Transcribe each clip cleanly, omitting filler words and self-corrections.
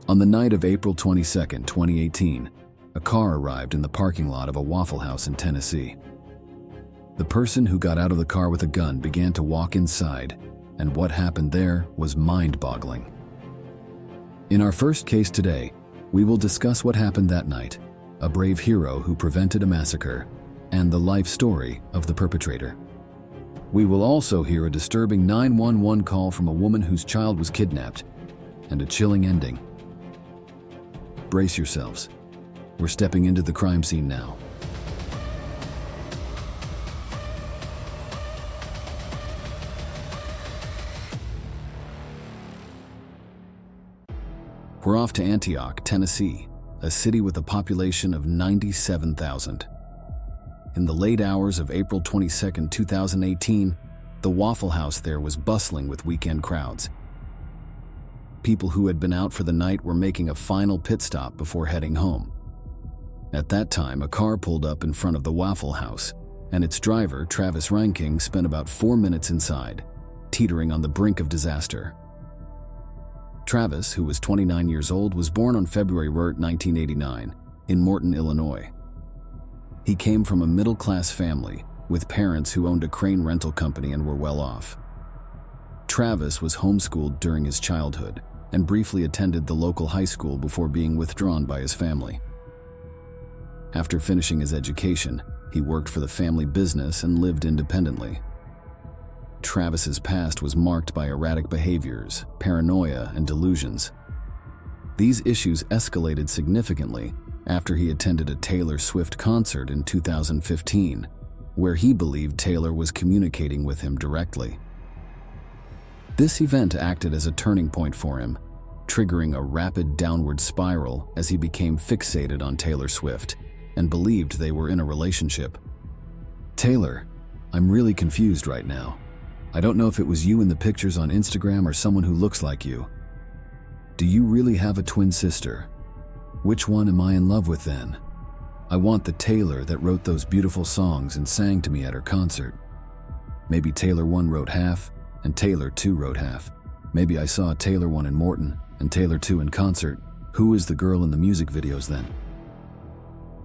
On the night of April 22, 2018, a car arrived in the parking lot of a Waffle House in Tennessee. The person who got out of the car with a gun began to walk inside, and what happened there was mind-boggling. In our first case today, we will discuss what happened that night, a brave hero who prevented a massacre, and the life story of the perpetrator. We will also hear a disturbing 911 call from a woman whose child was kidnapped, and a chilling ending. Brace yourselves. We're stepping into the crime scene now. We're off to Antioch, Tennessee, a city with a population of 97,000. In the late hours of April 22, 2018, the Waffle House there was bustling with weekend crowds. People who had been out for the night were making a final pit stop before heading home. At that time, a car pulled up in front of the Waffle House, and its driver, Travis Ranking, spent about 4 minutes inside, teetering on the brink of disaster. Travis, who was 29 years old, was born on February 1989 in Morton, Illinois. He came from a middle-class family with parents who owned a crane rental company and were well off. Travis was homeschooled during his childhood and briefly attended the local high school before being withdrawn by his family. After finishing his education, he worked for the family business and lived independently. Travis's past was marked by erratic behaviors, paranoia, and delusions. These issues escalated significantly after he attended a Taylor Swift concert in 2015, where he believed Taylor was communicating with him directly. This event acted as a turning point for him, triggering a rapid downward spiral as he became fixated on Taylor Swift and believed they were in a relationship. "Taylor, I'm really confused right now. I don't know if it was you in the pictures on Instagram or someone who looks like you. Do you really have a twin sister? Which one am I in love with then? I want the Taylor that wrote those beautiful songs and sang to me at her concert. Maybe Taylor 1 wrote half and Taylor 2 wrote half. Maybe I saw Taylor 1 in Morton and Taylor 2 in concert. Who is the girl in the music videos then?"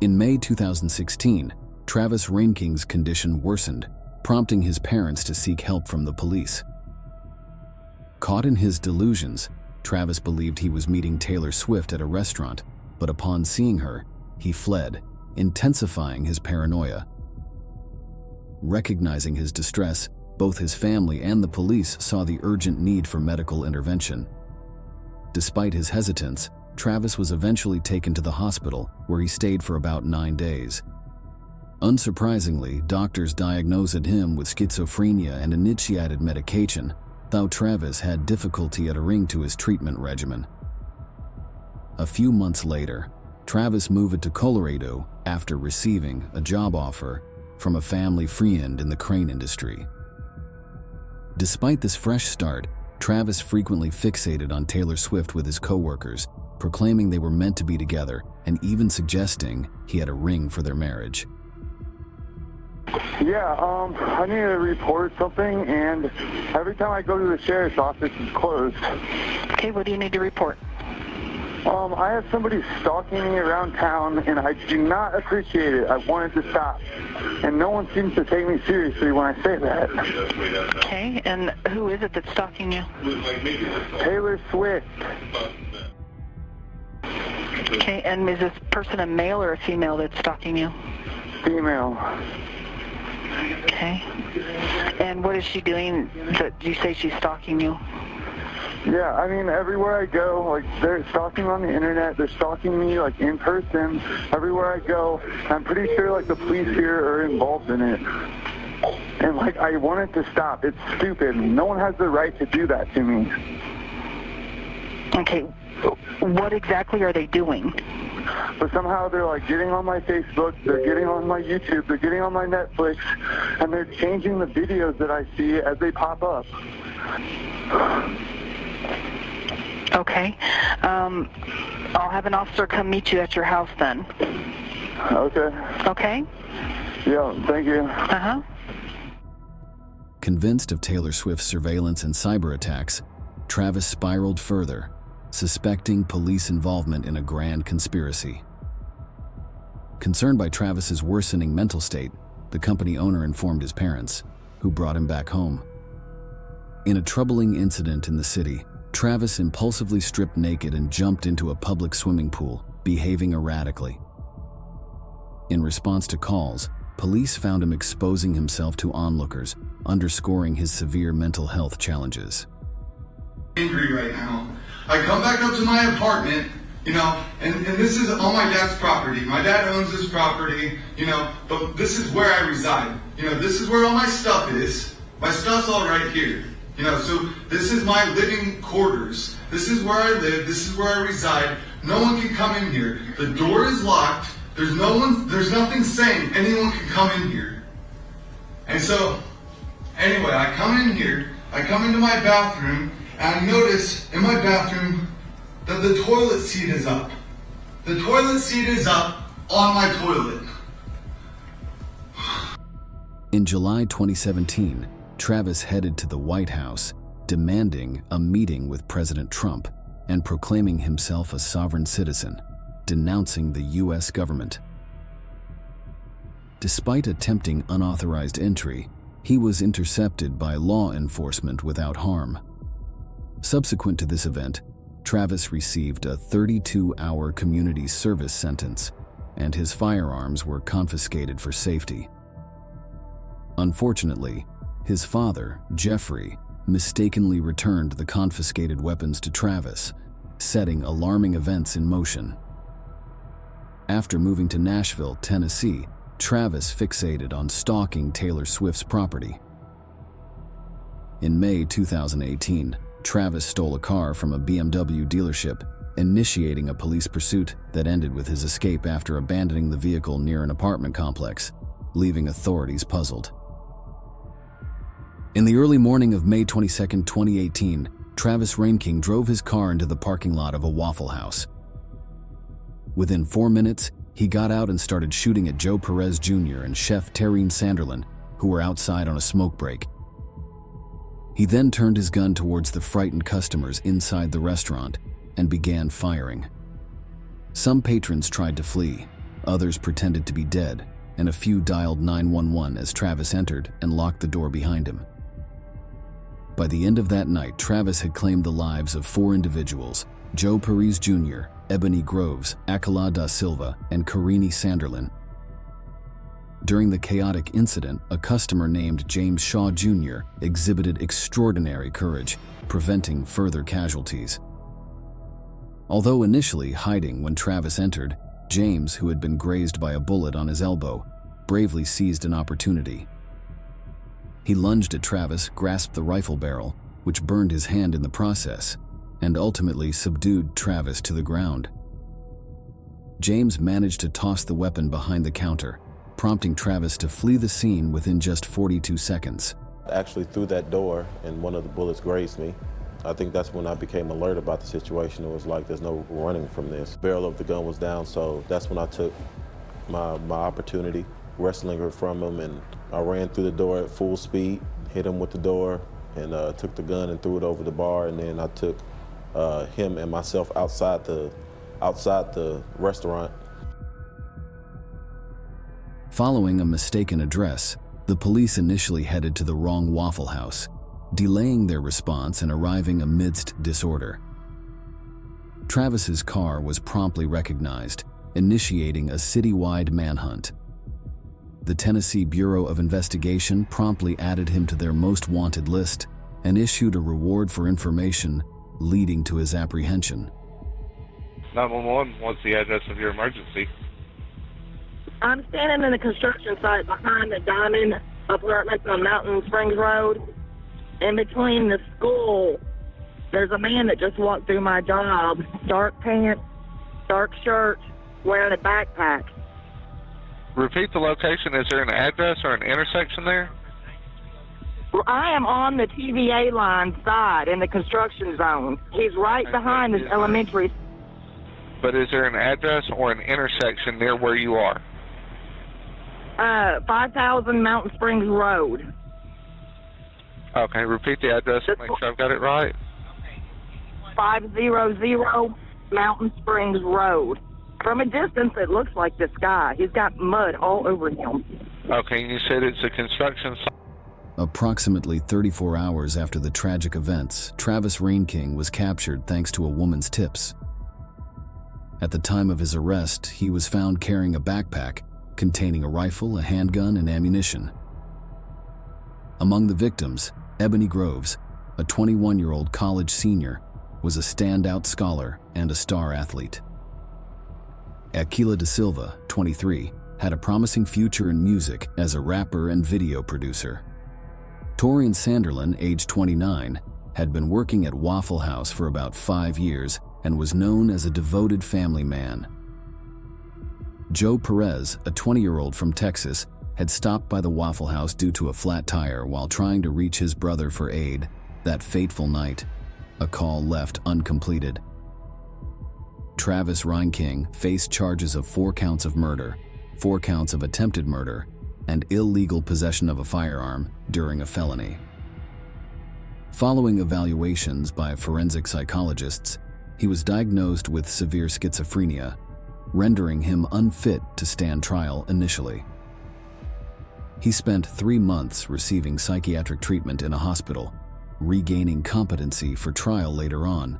In May 2016, Travis Ranking's condition worsened, prompting his parents to seek help from the police. Caught in his delusions, Travis believed he was meeting Taylor Swift at a restaurant, but upon seeing her, he fled, intensifying his paranoia. Recognizing his distress, both his family and the police saw the urgent need for medical intervention. Despite his hesitance, Travis was eventually taken to the hospital, where he stayed for about 9 days. Unsurprisingly, doctors diagnosed him with schizophrenia and initiated medication, though Travis had difficulty adhering to his treatment regimen. A few months later, Travis moved to Colorado after receiving a job offer from a family friend in the crane industry. Despite this fresh start, Travis frequently fixated on Taylor Swift with his coworkers, proclaiming they were meant to be together and even suggesting he had a ring for their marriage. Yeah, I need to report something, and every time I go to the sheriff's office, it's closed. Okay, what do you need to report? I have somebody stalking me around town, and I do not appreciate it. I wanted to stop, and no one seems to take me seriously when I say that. Okay, and who is it that's stalking you? Taylor Swift. Okay, and is this person a male or a female that's stalking you? Female. Okay. And what is she doing that you say she's stalking you? Yeah, I mean, everywhere I go, like, they're stalking on the internet, they're stalking me, like, in person, everywhere I go. I'm pretty sure, like, the police here are involved in it. And, like, I want it to stop. It's stupid. No one has the right to do that to me. Okay, what exactly are they doing? But somehow they're, like, getting on my Facebook, they're getting on my YouTube, they're getting on my Netflix, and they're changing the videos that I see as they pop up. Okay. I'll have an officer come meet you at your house then. Okay. Okay? Yeah, thank you. Uh-huh. Convinced of Taylor Swift's surveillance and cyber attacks, Travis spiraled further, suspecting police involvement in a grand conspiracy. Concerned by Travis's worsening mental state, the company owner informed his parents, who brought him back home. In a troubling incident in the city, Travis impulsively stripped naked and jumped into a public swimming pool, behaving erratically. In response to calls, police found him exposing himself to onlookers, underscoring his severe mental health challenges. Angry right now. I come back up to my apartment, and this is on my dad's property. My dad owns this property, but this is where I reside. This is where all my stuff is. My stuff's all right here. So this is my living quarters. This is where I live. This is where I reside. No one can come in here. The door is locked. There's nothing saying anyone can come in here. And so, anyway, I come in here. I come into my bathroom, and I notice in my bathroom that the toilet seat is up. The toilet seat is up on my toilet. In July 2017, Travis headed to the White House, demanding a meeting with President Trump and proclaiming himself a sovereign citizen, denouncing the U.S. government. Despite attempting unauthorized entry, he was intercepted by law enforcement without harm. Subsequent to this event, Travis received a 32-hour community service sentence, and his firearms were confiscated for safety. Unfortunately, his father, Jeffrey, mistakenly returned the confiscated weapons to Travis, setting alarming events in motion. After moving to Nashville, Tennessee, Travis fixated on stalking Taylor Swift's property. In May 2018, Travis stole a car from a BMW dealership, initiating a police pursuit that ended with his escape after abandoning the vehicle near an apartment complex, leaving authorities puzzled. In the early morning of May 22, 2018, Travis Reinking drove his car into the parking lot of a Waffle House. Within 4 minutes, he got out and started shooting at Joe Perez Jr. and Chef Tareen Sanderlin, who were outside on a smoke break. He then turned his gun towards the frightened customers inside the restaurant and began firing. Some patrons tried to flee, others pretended to be dead, and a few dialed 911 as Travis entered and locked the door behind him. By the end of that night, Travis had claimed the lives of 4 individuals: Joe Perez Jr., Ebony Groves, Akala da Silva, and Karini Sanderlin. During the chaotic incident, a customer named James Shaw Jr. exhibited extraordinary courage, preventing further casualties. Although initially hiding when Travis entered, James, who had been grazed by a bullet on his elbow, bravely seized an opportunity. He lunged at Travis, grasped the rifle barrel, which burned his hand in the process, and ultimately subdued Travis to the ground. James managed to toss the weapon behind the counter, prompting Travis to flee the scene within just 42 seconds. I actually threw that door and one of the bullets grazed me. I think that's when I became alert about the situation. It was like there's no running from this. The barrel of the gun was down, so that's when I took my opportunity, wrestling her from him, and I ran through the door at full speed, hit him with the door, and took the gun and threw it over the bar, and then I took him and myself outside the restaurant. Following a mistaken address, the police initially headed to the wrong Waffle House, delaying their response and arriving amidst disorder. Travis's car was promptly recognized, initiating a citywide manhunt. The Tennessee Bureau of Investigation promptly added him to their most wanted list and issued a reward for information, leading to his apprehension. 911, what's the address of your emergency? I'm standing in the construction site behind the Diamond Apartments on Mountain Springs Road. In between the school, there's a man that just walked through my job. Dark pants, dark shirt, wearing a backpack. Repeat the location. Is there an address or an intersection there? Well, I am on the TVA line side in the construction zone. He's right behind this elementary. But is there an address or an intersection near where you are? 5000 Mountain Springs Road. Okay, repeat the address and make sure I've got it right. 500 Mountain Springs Road. From a distance, it looks like this guy. He's got mud all over him. Okay, you said it's a construction site. Approximately 34 hours after the tragic events, Travis Reinking was captured thanks to a woman's tips. At the time of his arrest, he was found carrying a backpack containing a rifle, a handgun, and ammunition. Among the victims, Ebony Groves, a 21-year-old college senior, was a standout scholar and a star athlete. Aquila da Silva, 23, had a promising future in music as a rapper and video producer. Torian Sanderlin, age 29, had been working at Waffle House for about 5 years and was known as a devoted family man. Joe Perez, a 20-year-old from Texas, had stopped by the Waffle House due to a flat tire while trying to reach his brother for aid that fateful night. A call left uncompleted. Travis Reinking faced charges of 4 counts of murder, 4 counts of attempted murder, and illegal possession of a firearm during a felony. Following evaluations by forensic psychologists, he was diagnosed with severe schizophrenia, rendering him unfit to stand trial initially. He spent 3 months receiving psychiatric treatment in a hospital, regaining competency for trial later on.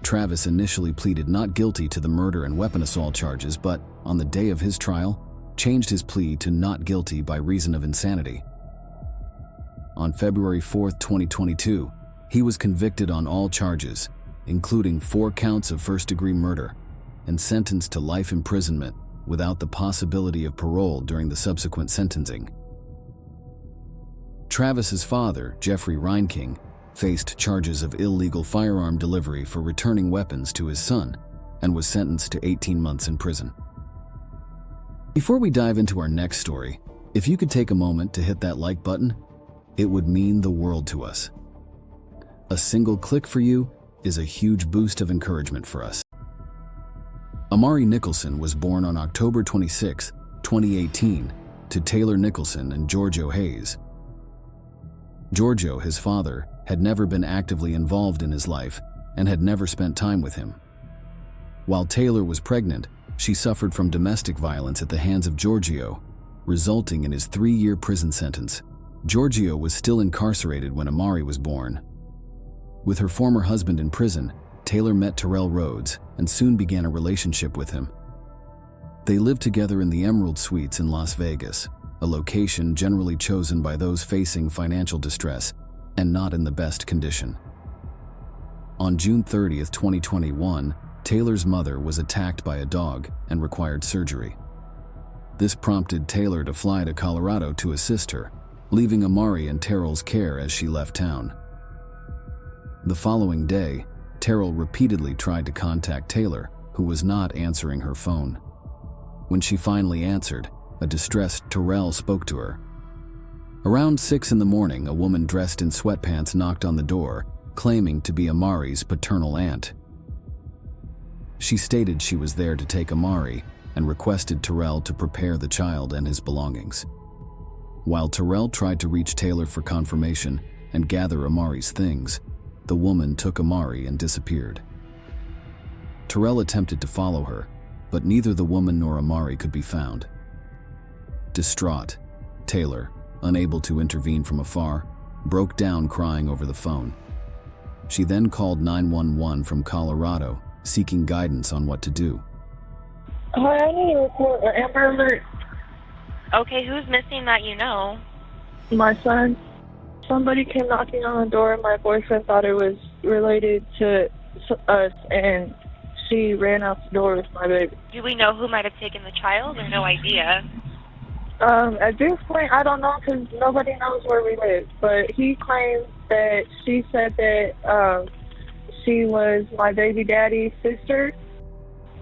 Travis initially pleaded not guilty to the murder and weapon assault charges, but on the day of his trial, changed his plea to not guilty by reason of insanity. On February 4, 2022, he was convicted on all charges, including 4 counts of first-degree murder, and sentenced to life imprisonment without the possibility of parole during the subsequent sentencing. Travis's father, Jeffrey Reinking, faced charges of illegal firearm delivery for returning weapons to his son and was sentenced to 18 months in prison. Before we dive into our next story, if you could take a moment to hit that like button, it would mean the world to us. A single click for you is a huge boost of encouragement for us. Amari Nicholson was born on October 26, 2018, to Taylor Nicholson and Giorgio Hayes. Giorgio, his father, had never been actively involved in his life and had never spent time with him. While Taylor was pregnant, she suffered from domestic violence at the hands of Giorgio, resulting in his 3-year prison sentence. Giorgio was still incarcerated when Amari was born. With her former husband in prison, Taylor met Terrell Rhodes and soon began a relationship with him. They lived together in the Emerald Suites in Las Vegas, a location generally chosen by those facing financial distress and not in the best condition. On June 30, 2021, Taylor's mother was attacked by a dog and required surgery. This prompted Taylor to fly to Colorado to assist her, leaving Amari in Terrell's care as she left town. The following day, Terrell repeatedly tried to contact Taylor, who was not answering her phone. When she finally answered, a distressed Terrell spoke to her. Around 6 in the morning, a woman dressed in sweatpants knocked on the door, claiming to be Amari's paternal aunt. She stated she was there to take Amari and requested Terrell to prepare the child and his belongings. While Terrell tried to reach Taylor for confirmation and gather Amari's things, the woman took Amari and disappeared. Terrell attempted to follow her, but neither the woman nor Amari could be found. Distraught, Taylor, unable to intervene from afar, broke down crying over the phone. She then called 911 from Colorado, seeking guidance on what to do. Hi, I need to report an Amber Alert. Okay, who's missing that you know? My son. Somebody came knocking on the door and my boyfriend thought it was related to us and she ran out the door with my baby. Do we know who might have taken the child or no idea? At this point, I don't know because nobody knows where we live. But he claims that she said that she was my baby daddy's sister.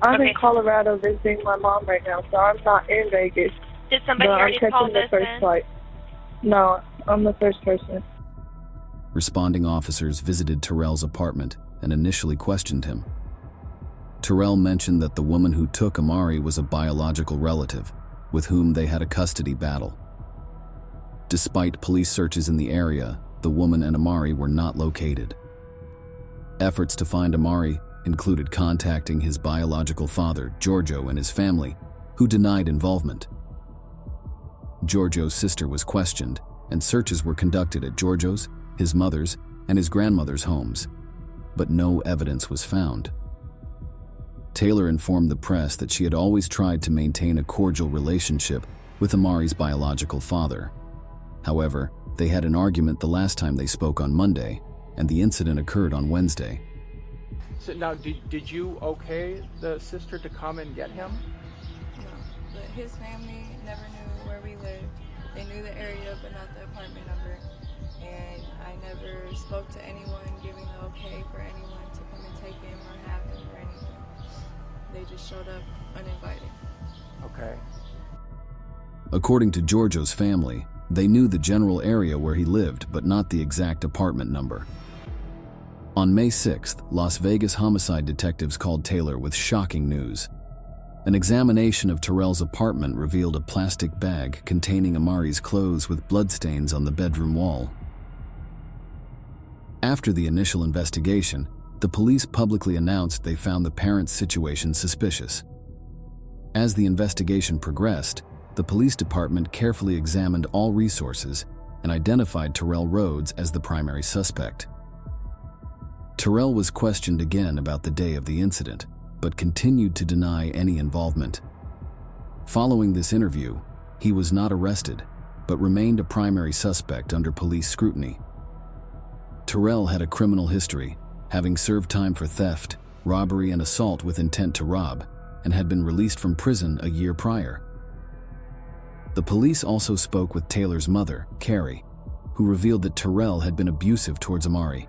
I'm in Colorado visiting my mom right now, so I'm not in Vegas. Did somebody already call this the first flight. No, I'm the first person. Responding officers visited Terrell's apartment and initially questioned him. Terrell mentioned that the woman who took Amari was a biological relative with whom they had a custody battle. Despite police searches in the area, the woman and Amari were not located. Efforts to find Amari included contacting his biological father, Giorgio, and his family, who denied involvement. Giorgio's sister was questioned, and searches were conducted at Giorgio's, his mother's, and his grandmother's homes, but no evidence was found. Taylor informed the press that she had always tried to maintain a cordial relationship with Amari's biological father. However, they had an argument the last time they spoke on Monday, and the incident occurred on Wednesday. So now, did you okay the sister to come and get him? No, but his family never knew where we lived. They knew the area, but not the apartment number. And I never spoke to anyone giving the okay for anyone to come and take him or have him or anything. They just showed up uninvited. Okay. According to Giorgio's family, they knew the general area where he lived, but not the exact apartment number. On May 6th, Las Vegas homicide detectives called Taylor with shocking news. An examination of Terrell's apartment revealed a plastic bag containing Amari's clothes with bloodstains on the bedroom wall. After the initial investigation, the police publicly announced they found the parents' situation suspicious. As the investigation progressed, the police department carefully examined all resources and identified Terrell Rhodes as the primary suspect. Terrell was questioned again about the day of the incident, but continued to deny any involvement. Following this interview, he was not arrested, but remained a primary suspect under police scrutiny. Terrell had a criminal history, having served time for theft, robbery, and assault with intent to rob, and had been released from prison a year prior. The police also spoke with Taylor's mother, Carrie, who revealed that Terrell had been abusive towards Amari.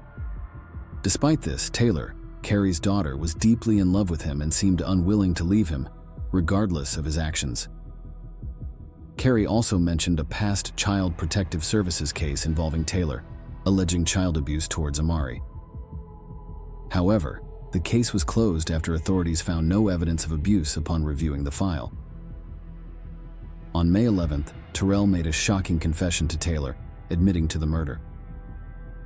Despite this, Taylor, Carrie's daughter, was deeply in love with him and seemed unwilling to leave him, regardless of his actions. Carrie also mentioned a past Child Protective Services case involving Taylor, alleging child abuse towards Amari. However, the case was closed after authorities found no evidence of abuse upon reviewing the file. On May 11th, Terrell made a shocking confession to Taylor, admitting to the murder.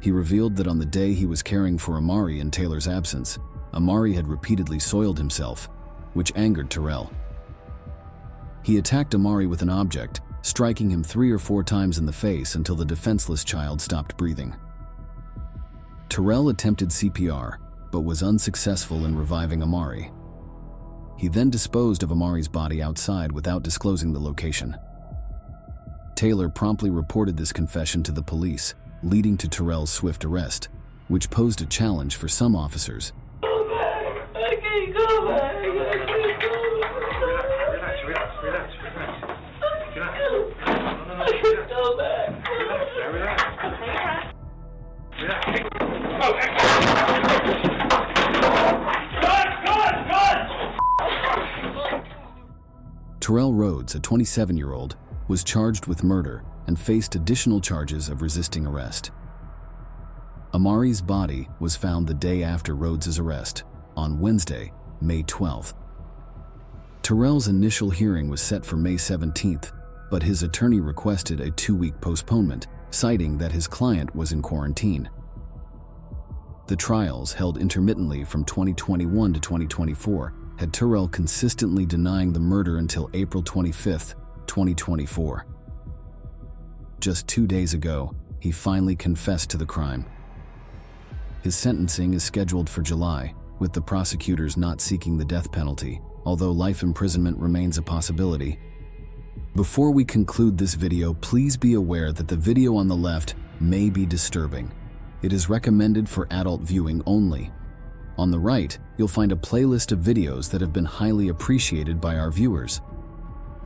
He revealed that on the day he was caring for Amari in Taylor's absence, Amari had repeatedly soiled himself, which angered Terrell. He attacked Amari with an object, striking him 3 or 4 times in the face until the defenseless child stopped breathing. Terrell attempted CPR, but was unsuccessful in reviving Amari. He then disposed of Amari's body outside without disclosing the location. Taylor promptly reported this confession to the police, leading to Terrell's swift arrest, which posed a challenge for some officers. Go back! I can't go back! Terrell Rhodes, a 27-year-old, was charged with murder and faced additional charges of resisting arrest. Amari's body was found the day after Rhodes' arrest, on Wednesday, May 12th. Terrell's initial hearing was set for May 17th, but his attorney requested a 2-week postponement, citing that his client was in quarantine. The trials, held intermittently from 2021 to 2024, had Terrell consistently denying the murder until April 25th, 2024. Just 2 days ago, he finally confessed to the crime. His sentencing is scheduled for July, with the prosecutors not seeking the death penalty, although life imprisonment remains a possibility. Before we conclude this video, please be aware that the video on the left may be disturbing. It is recommended for adult viewing only. On the right, you'll find a playlist of videos that have been highly appreciated by our viewers.